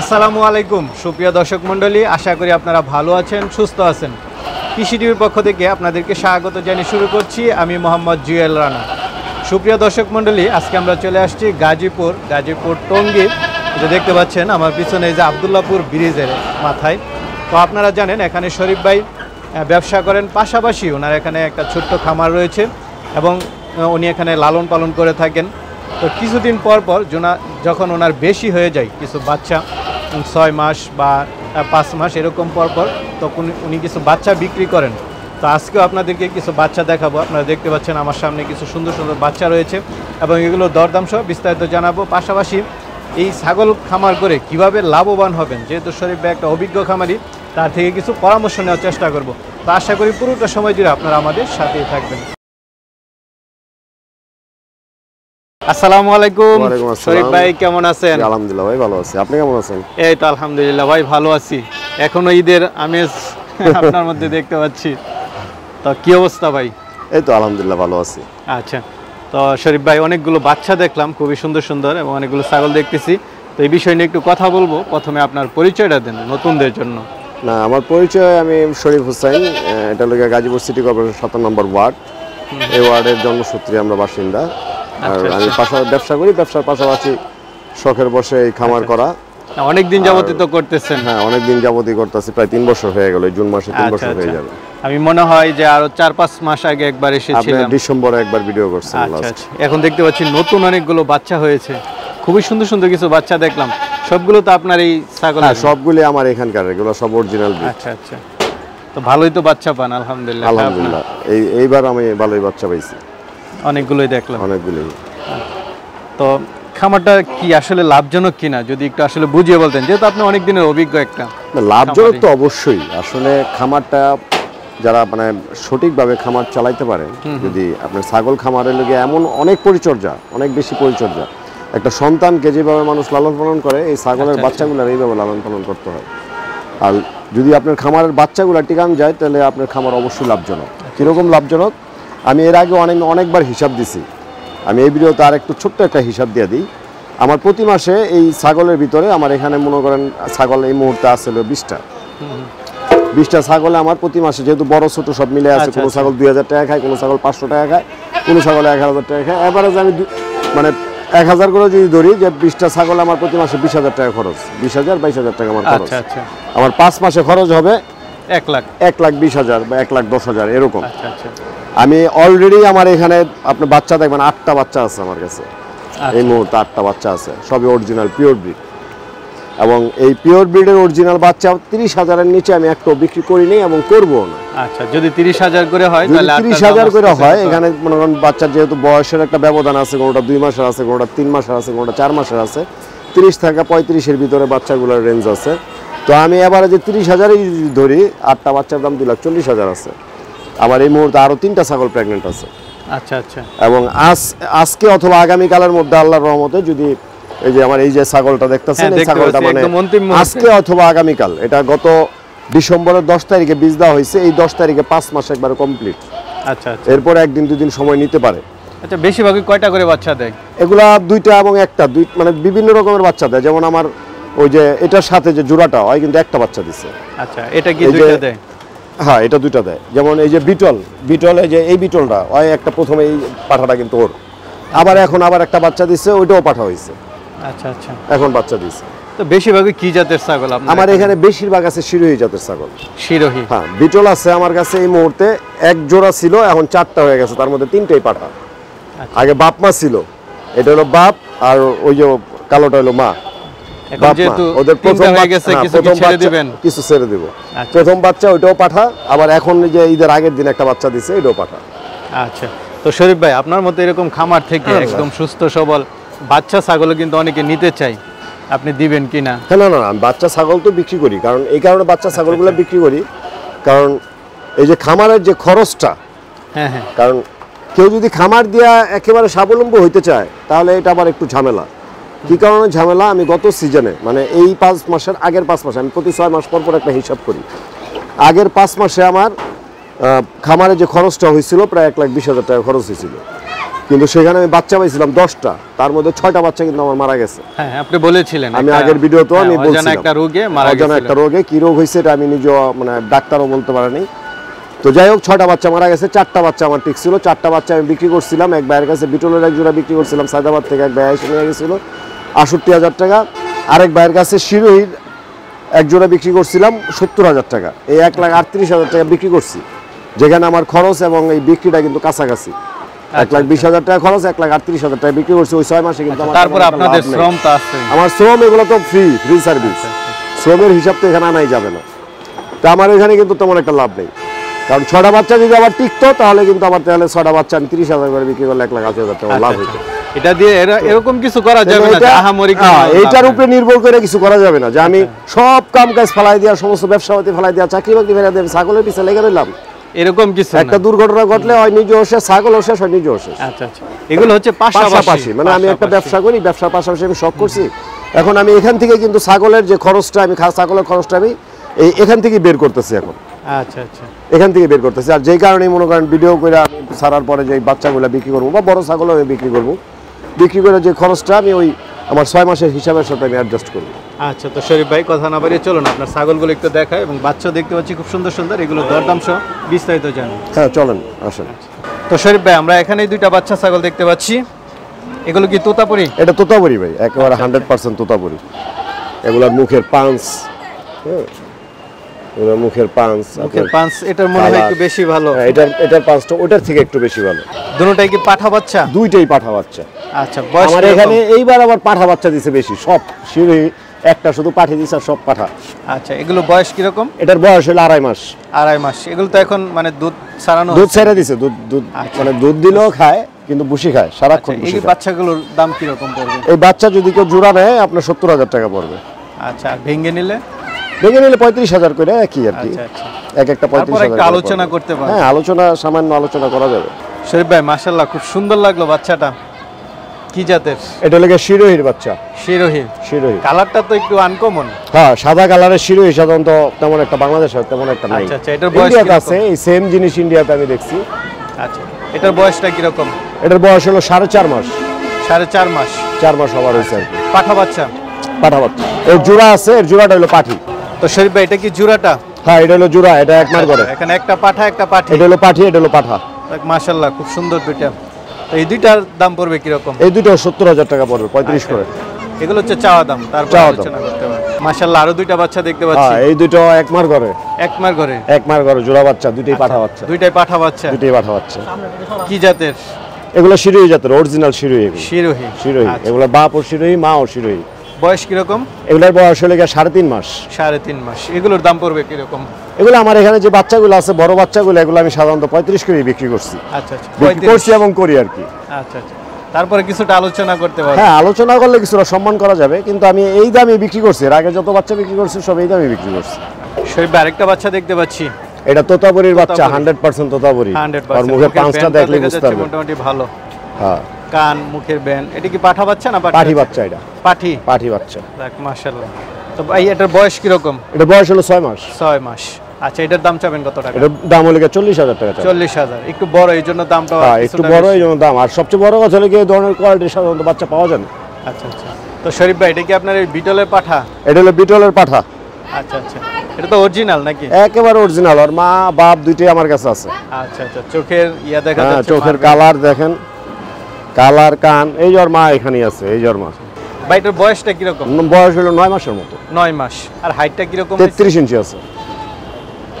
আসসালামু আলাইকুম সুপ্রিয় দর্শক মণ্ডলী, আশা করি আপনারা ভালো আছেন, সুস্থ আছেন। কৃষি টিভির পক্ষ থেকে আপনাদেরকে স্বাগত জানিয়ে শুরু করছি আমি মোহাম্মদ জুয়েল রানা। সুপ্রিয় দর্শক মণ্ডলী, আজকে আমরা চলে আসছি গাজীপুর টঙ্গী। যে দেখতে পাচ্ছেন আমার পিছনে এই যে আবদুল্লাপুর ব্রিজের মাথায়। তো আপনারা জানেন এখানে শরীফ ভাই ব্যবসা করেন, পাশাপাশি ওনার এখানে একটা ছোট্ট খামার রয়েছে এবং উনি এখানে লালন পালন করে থাকেন। তো কিছুদিন পর যখন ওনার বেশি হয়ে যায়, কিছু বাচ্চা 6 মাস বা 5 মাস এরকম পর তখন উনি কিছু বাচ্চা বিক্রি করেন। তো আজকেও আপনাদেরকে কিছু বাচ্চা দেখাবো। আপনারা দেখতে পাচ্ছেন আমার সামনে কিছু সুন্দর সুন্দর বাচ্চা রয়েছে এবং এগুলো দরদাম সহ বিস্তারিত জানাবো। পাশাপাশি এই ছাগল খামার করে কিভাবে লাভবান হবেন, যেহেতু শরীফ ভাই একটা অভিজ্ঞ খামারি, তার থেকে কিছু পরামর্শ নেওয়ার চেষ্টা করব। তো আশা করি পুরোটা সময় জুড়ে আপনারা আমাদের সাথেই থাকবেন। আসসালামু আলাইকুম শরীফ ভাই, কেমন আছেন? আলহামদুলিল্লাহ ভাই, ভালো আছি। আপনি কেমন আছেন? এই তো আলহামদুলিল্লাহ ভাই, ভালো আছি। এখনো ঈদের আমেজ আপনার মধ্যে দেখতে পাচ্ছি। তো কি অবস্থা ভাই? এই তো আলহামদুলিল্লাহ ভালো আছি। আচ্ছা, তো শরীফ ভাই অনেকগুলো বাচ্চা দেখলাম, খুবই সুন্দর সুন্দর, এবং অনেকগুলো ছাগল দেখতেছি। তো এই বিষয় নিয়ে একটু কথা বলবো। প্রথমে আপনার পরিচয়টা দেন নতুনদের জন্য। না, আমার পরিচয়, আমি শরীফ হোসাইন। এটা লোক গাজীপুর সিটি কর্পোরেশন 7 নম্বর ওয়ার্ড। এই ওয়ার্ডের জন্মসূত্রে আমরা বাসিন্দা। আর আমি ব্যবসা করি, ব্যবসার পাশাপাশি শখের বসে এই খামার করা। অনেকদিন যাবতই তো করতেছেন? হ্যাঁ, অনেকদিন যাবতই করতেছি, প্রায় 3 বছর হয়ে গেল। জুন মাসে 3 বছর হয়ে যাবে। আমি মনে হয় যে আরো 4-5 মাস আগে একবার এসেছিলাম। আপনি ডিসেম্বরে একবার ভিডিও করছেন লাস্ট। এখন দেখতে পাচ্ছি নতুন অনেকগুলো বাচ্চা হয়েছে, খুবই সুন্দর সুন্দর কিছু বাচ্চা দেখলাম। সবগুলো তো আপনার এই ছাগল? হ্যাঁ, সবগুলো আমার এখানকার, এগুলো সব অরিজিনাল ব্রিড। আচ্ছা, তো ভালোই তো বাচ্চা পান আলহামদুলিল্লাহ। আলহামদুলিল্লাহ, এইবার আমি ভালোই বাচ্চা পাইছি। অনেকগুলোই দেখলাম। অনেকগুলোই। তো খামারটা কি আসলে লাভজনক কিনা যদি একটু আসলে বুঝিয়ে বলতেন, যেহেতু আপনি অনেক দিনের অভিজ্ঞ একটা। লাভজনক তো অবশ্যই। আসলে খামারটা যারা মানে সঠিকভাবে খামার চালাইতে পারে, যদি আপনার ছাগল খামারের লগে এমন অনেক পরিচর্যা, অনেক বেশি পরিচর্যা, একটা সন্তানকে যেভাবে মানুষ লালন পালন করে, এই ছাগলের বাচ্চাগুলোর এইভাবে লালন পালন করতে হয়। আর যদি আপনার খামারের বাচ্চাগুলো টিকান যায়, তাহলে আপনার খামার অবশ্যই লাভজনক। কীরকম লাভজনক, আমি এর আগে অনেকবার হিসাব দিছি। আমি এই ভিডিওতে আর একটু ছোট্ট একটা হিসাব দিয়ে দিই। আমার প্রতি মাসে এই ছাগলের ভিতরে আমার এখানে মনে করেন ছাগল এই মুহূর্তে আসলে 20টা ছাগলে আমার প্রতি মাসে, যেহেতু বড় ছোট সব মিলে আছে, কোনো ছাগল 2000 টাকা খায়, কোনো ছাগল 500 টাকা খায়, কোনো ছাগল 1000 টাকা খায়। এভারেজ আমি মানে 1000 করে যদি ধরি, যে 20টা ছাগল আমার প্রতি মাসে 20,000 টাকা খরচ, 20,000 22,000 টাকা আমার খরচ। আমার 5 মাসে খরচ হবে 1,20,000 বা 1,10,000 এরকম। আমি অলরেডি আমার এখানে আপনি বাচ্চা দেখবেন 8টা বাচ্চা আছে আমার কাছে এই মুহূর্তে। 8টা বাচ্চা আছে, সবই অরিজিনাল পিওর ব্রিড। এবং এই পিওর ব্রিডের অরিজিনাল বাচ্চা 30,000-এর নিচে আমি একটাও বিক্রি করিনি এবং করবো না। আচ্ছা, যদি 30,000 করে হয়, তাহলে 30,000 করে হয়। এখানে মনে করেন বাচ্চার যেহেতু বয়সের একটা ব্যবধান আছে, কোনোটা 2 মাসের আছে, কোনোটা 3 মাসের আছে, কোনোটা 4 মাসের আছে, 30 থেকে 35-এর ভিতরে বাচ্চাগুলোর রেঞ্জ আছে। তো আমি এবারে যে 30,000-ই ধরি, 8টা বাচ্চার দাম 2,40,000 আছে। আবার এই মুহূর্তে আরো 3টা ছাগল প্রেগনেন্ট আছে। আচ্ছা, এবং আজকে অথবা আগামীকালের মধ্যে আল্লাহর রহমতে, যদি এই যে আমার এই যে ছাগলটা দেখতেছেন, এই ছাগলটা মানে আজকে অথবা আগামীকাল, এটা গত ডিসেম্বরের 10 তারিখে বীজ দেওয়া হয়েছে। এই 10 তারিখে 5 মাস একবারে কমপ্লিট। আচ্ছা, এরপর 1-2 দিন সময় নিতে পারে। আচ্ছা, বেশিরভাগই কয়টা করে বাচ্চা দেয়? এগুলা 2টা এবং 1টা, মানে বিভিন্ন রকমের বাচ্চা দেয়। যেমন আমার ওই যে এটার সাথে যে জোড়াটা হয়, কিন্তু 1টা বাচ্চা দিছে। আচ্ছা, এটা কি 2টা দেয়? হ্যাঁ, এটা 2টা দেয়। যেমন এই যে বিটল, এই যে এই বিটলটা ওই একটা, প্রথমে এই পাঠাটা কিন্তু ওর, আবার এখন আবার একটা বাচ্চা দিছে, ওইটাও পাঠা হয়েছে। আচ্ছা, এখন বাচ্চা দিছে। তো বেশিরভাগই কি জাতের ছাগল আপনার? আমার এখানে বেশিরভাগ আছে শিরোহী জাতের ছাগল। শিরোহী? হ্যাঁ, বিটল আছে আমার কাছে এই মুহূর্তে 1 জোড়া ছিল, এখন 4টা হয়ে গেছে, তার মধ্যে 3টাই পাঠা। আগে বাপ মা ছিল, এটা হলো বাপ, আর ওই যে কালোটা হলো মা। ওদের প্রথম হয়ে গেছে, কিছু ছেড়ে দিব। প্রথম বাচ্চা ওইটাও পাঠা, আবার এখন যে ঈদের আগের দিন একটা বাচ্চা দিছে, এটাও পাঠা। আচ্ছা, তো শরীফ ভাই আপনার মতো এরকম খামার থেকে একদম সুস্থ সবল বাচ্চা ছাগল কিন্তু অনেকে নিতে চাই, আপনি দিবেন কিনা? না, আমি বাচ্চা ছাগল তো বিক্রি করি, কারণ এই কারণে বাচ্চা ছাগলগুলো বিক্রি করি, কারণ এই যে খামারের যে খরচটা, কারণ কেউ যদি খামার দিয়া একেবারে স্বাবলম্বী হইতে চায়, তাহলে এটা আবার একটু ঝামেলা। কি কারণে ঝামেলা, আমি গত সিজনে মানে এই 5 মাসের আগের 5 মাসে, আমি প্রতি 6 মাস পর একটা হিসাব করি, আগের 5 মাসে আমার খামারে যে খরচটা হয়েছিল প্রায় 1,20,000 টাকা খরচ হয়েছিল। কিন্তু সেখানে আমি বাচ্চা পাইছিলাম 10টা, তার মধ্যে 6টা বাচ্চা কিন্তু আমার মারা গেছে। হ্যাঁ আপনি বলেছিলেন আমি আগের ভিডিওতেও আমি বলছিলাম অজানা একটা রোগে মারা গেছে। অজানা একটা রোগে, কি রোগ হয়েছে এটা আমি নিজেও মানে ডাক্তারও বলতে পারিনি। তো যাই হোক 6টা বাচ্চা মারা গেছে, 4টা বাচ্চা আমার ঠিক ছিল। 4টা বাচ্চা আমি বিক্রি করছিলাম, এক ভাইয়ের কাছে বিটলের এক জোড়া বিক্রি করছিলাম সায়দাবাদ থেকে, এক ভাই এসে নিয়ে গেছিল 68,000 টাকা। আরেক ভাইয়ের কাছে শিরোহির এক জোড়া বিক্রি করছিলাম 70,000 টাকা। এই 1,38,000 টাকা বিক্রি করছি, যেখানে আমার খরচ এবং এই বিক্রিটা কিন্তু কাছাকাছি। 1,20,000 টাকা খরচ, 1,38,000 টাকা বিক্রি করছি ওই 6 মাসে। কিন্তু তারপর আপনাদের শ্রম তো আছে, আমার শ্রম এগুলো তো ফ্রি সার্ভিস, শ্রমের হিসাব তো এখানে আনাই যাবে না। তা আমার এখানে কিন্তু তেমন একটা লাভ নেই, কারণ 6টা বাচ্চা যদি আবার টিকতো তাহলে কিন্তু আমার তাহলে 6টা বাচ্চা আমি 30,000 করে বিক্রি করলে 1,80,000 টাকা লাভ হতো। এটা দিয়ে এরকম কিছু করা যাবে না, আহামরি এইটার উপরে নির্ভর করে কিছু করা যাবে না যে আমি সব কাম কাজ ফেলাই দিয়া, সমস্ত ব্যবসাপাতি ফেলাই দিয়া, চাকরি বাকরি ফেলাই দিয়ে ছাগলের পিছে লেগে রইলাম। এরকম কিছু একটা দুর্ঘটনা ঘটলে হয় নিজেও শেষ, ছাগলও শেষ, হয় নিজেও শেষ। আচ্ছা আচ্ছা, এগুলো হচ্ছে পাশাপাশি, মানে আমি একটা ব্যবসা করি, ব্যবসার পাশাপাশি আমি শখ করছি। এখন আমি এখান থেকে কিন্তু ছাগলের যে খরচটা, আমি ছাগলের খরচটা আমি এখান থেকে বের করতেছি এখন। আচ্ছা আচ্ছা, এখান থেকে বের করতেছি। আর যেই কারণে মনে করেন ভিডিও করে আমি ছাড়ার পরে যে বাচ্চাগুলো বিক্রি করবো বা বড় ছাগলও আমি বিক্রি করবো, বিক্রি করে যে খরচটা আমি ওই আমার 6 মাসের হিসাবের সাথে আমি অ্যাডজাস্ট করবো। আচ্ছা, তো শরীফ ভাই কথা না বাড়িয়ে চলুন আপনার ছাগলগুলো একটু দেখায়, এবং বাচ্চা দেখতে পাচ্ছি খুব সুন্দর সুন্দর, এগুলো দরদাম সহ বিস্তারিত জানুন। হ্যাঁ চলেন, আসেন। তো শরীফ ভাই আমরা এখানেই 2টা বাচ্চা ছাগল দেখতে পাচ্ছি, এগুলো কি তোতাপুরি? এটা তোতাপুরি ভাই, একেবারে 100% তোতাপুরি। এগুলোর মুখের পাঁচ, এগুলোর মুখের পাঁচ, মুখের পাঁচ এটার মনে হয় একটু বেশি ভালো। এটার পাঁচটা ওটার থেকে একটু বেশি ভালো। দুটোটাই কি পাঠা বাচ্চা? দুইটাই পাঠা বাচ্চা। আচ্ছা, বয়স আমার এখানে এইবার আবার পাঠা বাচ্চা দিছে বেশি, সব শিরোহী একটা শুধু পাঠি দিছে আর সব পাঠা। আচ্ছা, এগুলো বয়স কিরকম? এটার বয়স হলো 2.5 মাস। 2.5 মাস। এগুলো তো এখন মানে দুধ ছাড়ানো, দুধ ছেড়ে দিছে, দুধ মানে দুধ দিলেও খায়, কিন্তু ভুসি খায় সারাক্ষণ। এই বাচ্চাগুলোর দাম কিরকম পড়বে? এই বাচ্চা যদি কেউ জোড়া নেয় আপনার 70,000 টাকা পড়বে। আচ্ছা, আর ভেঙে নিলে? ভেঙে নিলে 35,000 করে, একই আর কি। আচ্ছা, এক একটা 35,000। আলোচনা করতে পারবে? হ্যাঁ, আলোচনা, সামান্য আলোচনা করা যাবে। শরীফ ভাই মাশাআল্লাহ খুব সুন্দর লাগলো বাচ্চাটা, কি জাতের? এটা লাগে শিরোহির বাচ্চা। শিরোহী? শিরোহী কালারটা তো একটু আনকমন। হ্যাঁ, সাদা কালারের শিরোহী সাধারণত তেমন একটা বাংলাদেশে তেমন একটা নাই। আচ্ছা আচ্ছা, এটার বয়স ইন্ডিয়াতে কিরকম? আছে, এই সেম জিনিস ইন্ডিয়াতে আমি দেখছি। আচ্ছা, এটার বয়সটা কিরকম? এটার বয়স হলো 4.5 মাস। 4.5 মাস? 4 মাস হবার হয়েছে আর কি। পাঠা বাচ্চা? পাঠা বাচ্চা। এর জোড়া আছে, এর জোড়াটা হলো পাঠি। তো শরীফ ভাই এটা কি জোড়াটা? হ্যাঁ, এটা হলো জোড়া, এটা এক মাস করে। এখানে একটা পাঠা একটা পাঠি। এটা হলো পাঠি, এটা হলো পাঠা। মাশাআল্লাহ খুব সুন্দর দুইটা। তো এই দুইটার দাম পড়বে কিরকম? এই দুটো 70,000 টাকা পড়বে, 35 করে। এগুলো হচ্ছে চাওয়া দাম, তারপর চাওয়া দাম। আলোচনা করতে হবে। মাশাআল্লাহ আরো দুইটা বাচ্চা দেখতে পাচ্ছি। হ্যাঁ, এই দুটো এক মাস করে। এক মাস করে? এক মাস করে জোড়া বাচ্চা, দুটোই পাঠা বাচ্চা। দুইটাই পাঠা বাচ্চা? দুটোই পাঠা বাচ্চা। কি জাতের? এগুলো শিরোহী জাতের, অরিজিনাল শিরোহী। শিরোহী? শিরোহী। এগুলো বাপ ও শিরোহী, মা ও শিরোহী। বয়স কিরকম? এগুলোর বয়স হলো 3.5 মাস। 3.5 মাস। এগুলোর দাম পড়বে কিরকম? এগুলো আমার এখানে যে বাচ্চাগুলো আছে, বড় বাচ্চাগুলো, এগুলো আমি সাধারণত 35 করে বিক্রি করছি। আচ্ছা আচ্ছা, বিক্রি করছি এবং করি আর কি। আচ্ছা আচ্ছা, তারপরে কিছুটা আলোচনা করতে পারবে? হ্যাঁ, আলোচনা করলে কিছুটা সম্মান করা যাবে, কিন্তু আমি এই দামে বিক্রি করছি। এর আগে যত বাচ্চা বিক্রি করছি সব এই দামে বিক্রি করছি। শরীফ ভাই আরেকটা বাচ্চা দেখতে পাচ্ছি, এটা তোতাপুরির বাচ্চা, 100% তোতাপুরি। 100%। আর মুখের পাঁচটা দেখলে বুঝতে পারবে। মোটামুটি ভালো। হ্যাঁ, কান, মুখের ব্যান্ড। এটা কি পাঠা বাচ্চা না পাঠি বাচ্চা? এটা পাঠি? পাঠি বাচ্চা। দেখ মাশাআল্লাহ। তো ভাই এটার বয়স কিরকম? এটা বয়স হলো 6 মাস। 6 মাস। আচ্ছা, এটার দাম চাবেন কত টাকা? এটার দাম হলো 40,000 টাকা। 40,000। একটু বড়, এই জন্য দামটা একটু বড়, এই জন্য দাম। আর সবচেয়ে বড় কথা হলো কি, এই ধরনের কোয়ালিটির সাধারণত বাচ্চা পাওয়া যায় না। আচ্ছা আচ্ছা। তো শরীফ ভাই এটা কি আপনার এই বিটলের পাঠা? এটা হলো বিটলের পাঠা। আচ্ছা আচ্ছা, এটা তো অরিজিনাল নাকি? একেবারে অরিজিনাল। আর মা বাপ দুইটাই আমার কাছে আছে। আচ্ছা আচ্ছা, চোখের ইয়া দেখা হ্যাঁ, যাচ্ছে, চোখের কালার দেখেন, কালার, কান। এই যে ওর মা এখানেই আছে, এই যে ওর মা। ভাই এটার বয়সটা কিরকম? বয়স হলো 9 মাসের মতো। 9 মাস। আর হাইটটা কিরকম? 33 ইঞ্চি আছে।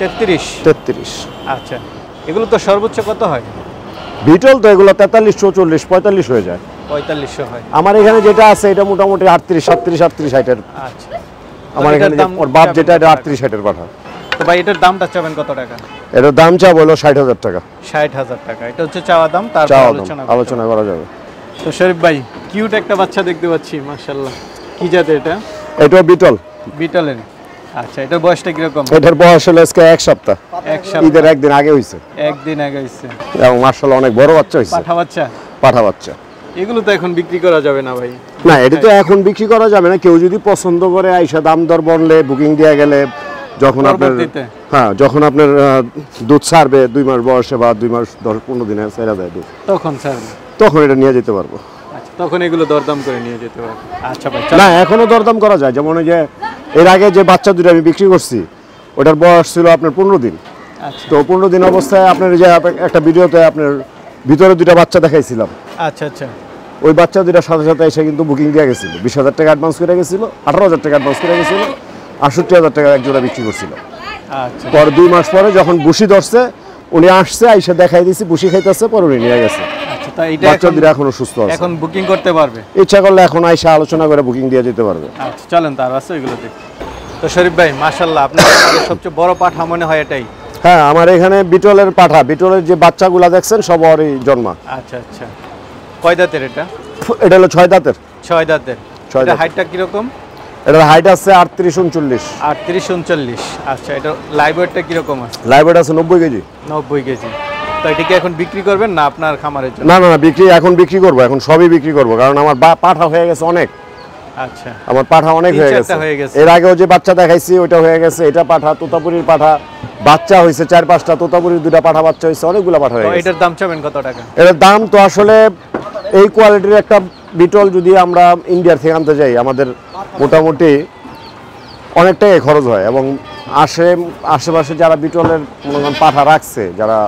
33? 33। আচ্ছা, এগুলো তো সর্বোচ্চ কত হয়? বিটল তো এগুলো 43, 44, 45 হয়ে যায়। 4500 হয়। আমার এখানে যেটা আছে এটা মোটামুটি 38, 37 হাইটের। আচ্ছা, আমার এখানে ওর বাপ যেটা, এটা 38 হাইটের পাঠা। তো ভাই এটার দামটা চাবেন কত টাকা? এটার দাম চাওয়া হলো 60,000 টাকা। 60,000 টাকা। এটা হচ্ছে চাওয়া দাম, তারপর চাওয়া দাম, আলোচনা আলোচনা করা যাবে। তো শরীফ ভাই কিউট একটা বাচ্চা দেখতে পাচ্ছি, মাশাআল্লাহ। কি জাতের এটা? এটা বিটল। বিটলের? আচ্ছা, এটার বয়সটা কিরকম? এটার বয়স হলো আজকে 1 সপ্তাহ। 1 সপ্তাহ? ঈদের একদিন আগে হইছে। একদিন আগে হইছে। এবং মাশাআল্লাহ অনেক বড় বাচ্চা হইছে। পাঠা বাচ্চা? পাঠা বাচ্চা। এগুলো তো এখন বিক্রি করা যাবে না ভাই? না, এটা তো এখন বিক্রি করা যাবে না। কেউ যদি পছন্দ করে আইসা দাম দর বললে, বুকিং দেয়া গেলে, যখন আপনার হ্যাঁ যখন আপনার দুধ ছাড়বে 2 মাস বয়সে বা 2 মাস 10-15 দিনে ছেড়ে দেয় দুধ, তখন স্যার। তখন এটা নিয়ে যেতে পারবো। আচ্ছা, তখন এগুলো দরদাম করে নিয়ে যেতে পারবে। আচ্ছা ভাই, না, এখনো দরদাম করা যায়। যেমন ওই যে এর আগে যে বাচ্চা দুটো আমি বিক্রি করছি, ওটার বয়স ছিল আপনার 15 দিন। আচ্ছা তো 15 দিন অবস্থায় আপনার যে একটা ভিডিওতে আপনার ভিতরে দুটো বাচ্চা দেখাইছিলাম, আচ্ছা আচ্ছা ওই বাচ্চা দুটার সাথে সাথে এসে কিন্তু বুকিং দিয়ে গেছিল। 20,000 টাকা অ্যাডভান্স করে গেছিল, 18,000 টাকা অ্যাডভান্স করে গেছিল, 68,000 টাকা এক জোড়া বিক্রি করছিল। আচ্ছা পর 2 মাস পরে যখন বুসি ধরছে, উনি আসছে, আইসা দেখাই দিয়েছি বুসি খাইতেছে, পরে উনি নিয়ে গেছে। আচ্ছা, তা এটা বাচ্চা দুটো এখনো সুস্থ আছে। এখন বুকিং করতে পারবে? ইচ্ছা করলে এখন আইসা আলোচনা করে বুকিং দিয়ে যেতে পারবে। আচ্ছা চলেন তার আছে ওইগুলো দেখি। তো শরীফ ভাই মাশাআল্লাহ, আপনার আমাদের সবচেয়ে বড় পাঠা মনে হয় এটাই। হ্যাঁ, আমার এখানে বিটলের পাঠা, বিটলের যে বাচ্চাগুলা দেখছেন সব ওরই জন্মা। আচ্ছা আচ্ছা, কয় দাঁতের এটা? এটা হলো 6 দাঁতের। 6 দাঁতের। ছয় এটা দাঁতের। হাইটটা কিরকম? এটার হাইট আছে 38-39। 38-39। আচ্ছা, এটা লাইভ ওয়েটটা কিরকম আছে? লাইভ ওয়েট আছে 90 কেজি। 90 কেজি। তো এটা কি এখন বিক্রি করবেন না আপনার খামারের জন্য? না না না, এখন বিক্রি করবো, এখন সবই বিক্রি করবো, কারণ আমার পাঠা হয়ে গেছে অনেক। আচ্ছা, আমার পাঠা অনেক হয়ে 3-4টা গেছে। হয়ে গেছে। এর আগেও যে বাচ্চা দেখাইছি ওইটা হয়ে গেছে, এটা পাঠা, তোতাপুরির পাঠা বাচ্চা হয়েছে 4-5টা, তোতাপুরির 2টা পাঠা বাচ্চা হয়েছে, অনেকগুলা পাঠা হয়ে তো গেছে। এটার দাম চাবেন কত টাকা? এটার দাম তো আসলে এই কোয়ালিটির একটা বিটল যদি আমরা ইন্ডিয়ার থেকে আনতে যাই, আমাদের মোটামুটি অনেক টাকাই খরচ হয়। এবং আশেপাশে যারা বিটলের মনে করেন পাঠা রাখছে, যারা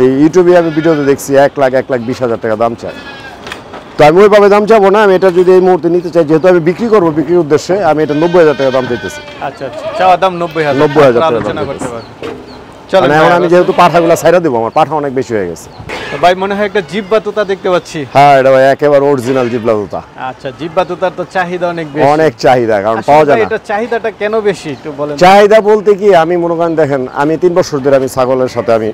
এই ইউটিউবে আমি ভিডিওতে দেখছি 1,20,000 টাকা দাম চায়। তো আমি ওইভাবে দাম চাবো না, আমি এটা যদি এই মুহূর্তে নিতে চাই, যেহেতু আমি বিক্রি করবো বিক্রির উদ্দেশ্যে, আমি এটা 90,000 টাকা দাম দিতেছি। আচ্ছা আচ্ছা, চাওয়া দাম 90,000। 90,000 টাকা আলোচনা দাম করতে দিতেছি। পারবেন। চলেন এখন ভাই, আমি যেহেতু পাঠাগুলো ছাইরা দেবো, আমার পাঠা অনেক বেশি হয়ে গেছে। তো ভাই মনে হয় একটা জিব্বা তোতা দেখতে পাচ্ছি। হ্যাঁ, এটা ভাই একেবারে অরিজিনাল জিবলা তোতা। আচ্ছা, জিব্বা তোতার তো চাহিদা অনেক বেশি। অনেক চাহিদা, কারণ আসলে পাওয়া যায় ভাই, না। এটা চাহিদাটা কেন বেশি একটু বলেন। চাহিদা বলতে কি, আমি মনে করেন দেখেন, আমি 3 বছর ধরে আমি ছাগলের সাথে, আমি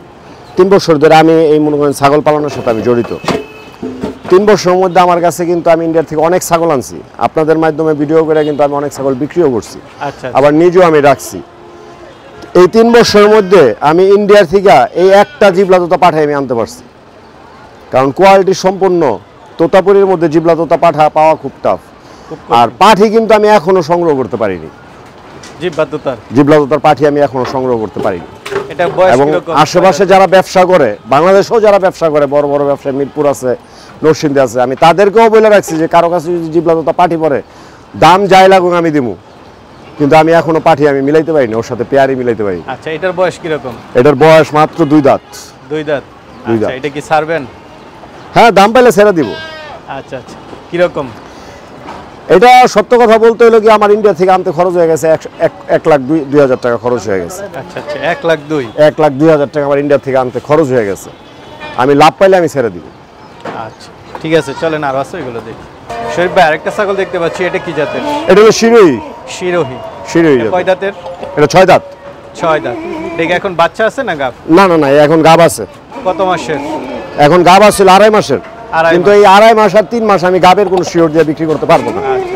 3 বছর ধরে আমি এই মনে করেন ছাগল পালনের সাথে আমি জড়িত। 3 বছরের মধ্যে আমার কাছে কিন্তু আমি ইন্ডিয়া থেকে অনেক ছাগল আনছি, আপনাদের মাধ্যমে ভিডিও করে কিন্তু আমি অনেক ছাগল বিক্রিও করছি, আচ্ছা আবার নিজেও আমি রাখছি। এই 3 বছরের মধ্যে আমি ইন্ডিয়ার থেকে এই একটা জিবলা তোতা পাঠাই আমি আনতে পারছি, কারণ কোয়ালিটি সম্পন্ন তোতাপুরির মধ্যে জিবলা তোতা পাঠা পাওয়া খুব টাফ। খুব আর পাঠি কিন্তু আমি এখনো সংগ্রহ করতে পারিনি, জিব্বা তোতার। জিবলা তোতার পাঠি আমি এখনো সংগ্রহ করতে পারিনি। এটা বয়স এবং কিরকম? আশেপাশে যারা ব্যবসা করে, বাংলাদেশেও যারা ব্যবসা করে, বড় বড় ব্যবসায়ী, মিরপুর আছে, নরসিংদী আছে, আমি তাদেরকেও বলে রাখছি যে কারো কাছে যদি জিবলা তোতা পাঠি পড়ে, দাম যাই লাগুক আমি দিমু, কিন্তু আমি এখনো পাঠি আমি মিলাইতে পারিনি, ওর সাথে পেয়ারি মিলাইতে পারি। আচ্ছা, এটার বয়স কিরকম? এটার বয়স মাত্র 2 দাঁত। 2 দাঁত। 2 আচ্ছা, দাঁত। এটা কি ছাড়বেন? হ্যাঁ, দাম পাইলে ছেড়ে দিব। আচ্ছা আচ্ছা, কিরকম? এটা সত্য কথা বলতে হলো কি, আমার ইন্ডিয়া থেকে আনতে খরচ হয়ে গেছে 1,02,000 টাকা খরচ হয়ে গেছে। আচ্ছা আচ্ছা, 1,02,000। 1,02,000 টাকা আমার ইন্ডিয়া থেকে আনতে খরচ হয়ে গেছে। আমি লাভ পাইলে আমি ছেড়ে দিব। আচ্ছা ঠিক আছে, চলেন আরো আছে এগুলো দেখি। শরীফ ভাই, আরেকটা ছাগল দেখতে পাচ্ছি, এটা কি জাতের? এটা হলো শিরোই। শিরোহী। শিরোই এটা কয় দাঁতের? এটা 6 দাঁত। 6 দাঁত। দেখে এখন বাচ্চা আছে না গাব? না না না, এখন গাব আছে। কত মাসের? এখন গাব আছে 2.5 মাসের। 2.5 কিন্তু এই 2.5 মাস আর 3 মাস আমি গাবের কোনো শিওর দিয়ে বিক্রি করতে পারবো না। আচ্ছা